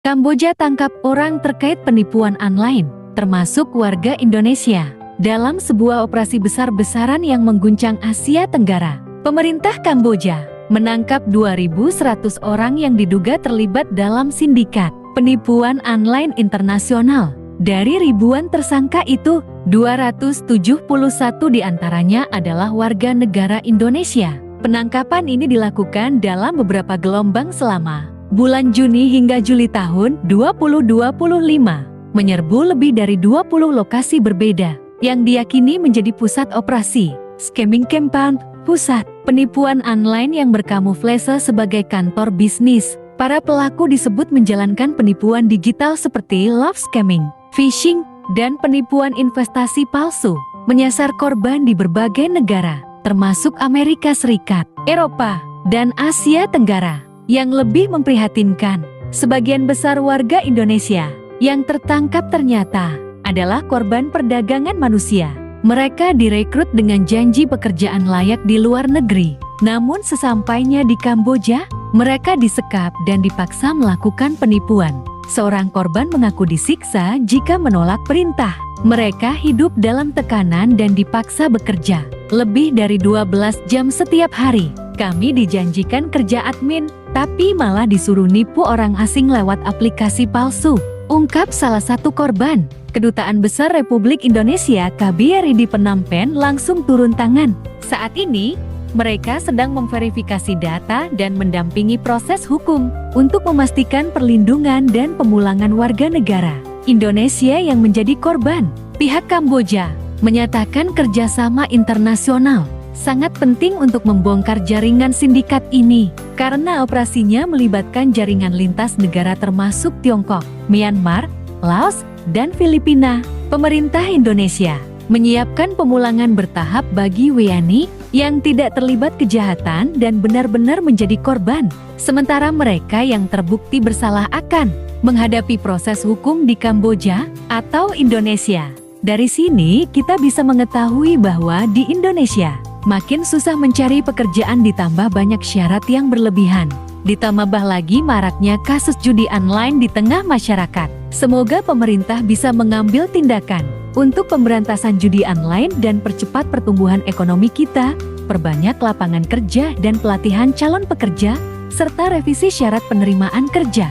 Kamboja tangkap orang terkait penipuan online, termasuk warga Indonesia. Dalam sebuah operasi besar-besaran yang mengguncang Asia Tenggara, pemerintah Kamboja menangkap 2.100 orang yang diduga terlibat dalam sindikat penipuan online internasional. Dari ribuan tersangka itu, 271 diantaranya adalah warga negara Indonesia. Penangkapan ini dilakukan dalam beberapa gelombang selama bulan Juni hingga Juli tahun 2025, menyerbu lebih dari 20 lokasi berbeda yang diyakini menjadi pusat operasi scamming campaign, pusat penipuan online yang berkamuflase sebagai kantor bisnis. Para pelaku disebut menjalankan penipuan digital seperti love scamming, phishing, dan penipuan investasi palsu, menyasar korban di berbagai negara, termasuk Amerika Serikat, Eropa, dan Asia Tenggara. Yang lebih memprihatinkan, sebagian besar warga Indonesia yang tertangkap ternyata adalah korban perdagangan manusia. Mereka direkrut dengan janji pekerjaan layak di luar negeri. Namun sesampainya di Kamboja, mereka disekap dan dipaksa melakukan penipuan. Seorang korban mengaku disiksa jika menolak perintah. Mereka hidup dalam tekanan dan dipaksa bekerja lebih dari 12 jam setiap hari. Kami dijanjikan kerja admin, tapi malah disuruh nipu orang asing lewat aplikasi palsu, ungkap salah satu korban. Kedutaan Besar Republik Indonesia KBRI di Phnom Penh langsung turun tangan. Saat ini, mereka sedang memverifikasi data dan mendampingi proses hukum untuk memastikan perlindungan dan pemulangan warga negara Indonesia yang menjadi korban. Pihak Kamboja menyatakan kerjasama internasional sangat penting untuk membongkar jaringan sindikat ini, karena operasinya melibatkan jaringan lintas negara termasuk Tiongkok, Myanmar, Laos, dan Filipina. Pemerintah Indonesia menyiapkan pemulangan bertahap bagi WNI yang tidak terlibat kejahatan dan benar-benar menjadi korban, sementara mereka yang terbukti bersalah akan menghadapi proses hukum di Kamboja atau Indonesia. Dari sini kita bisa mengetahui bahwa di Indonesia makin susah mencari pekerjaan ditambah banyak syarat yang berlebihan. Ditambah lagi maraknya kasus judi online di tengah masyarakat. Semoga pemerintah bisa mengambil tindakan untuk pemberantasan judi online dan percepat pertumbuhan ekonomi kita, perbanyak lapangan kerja dan pelatihan calon pekerja, serta revisi syarat penerimaan kerja.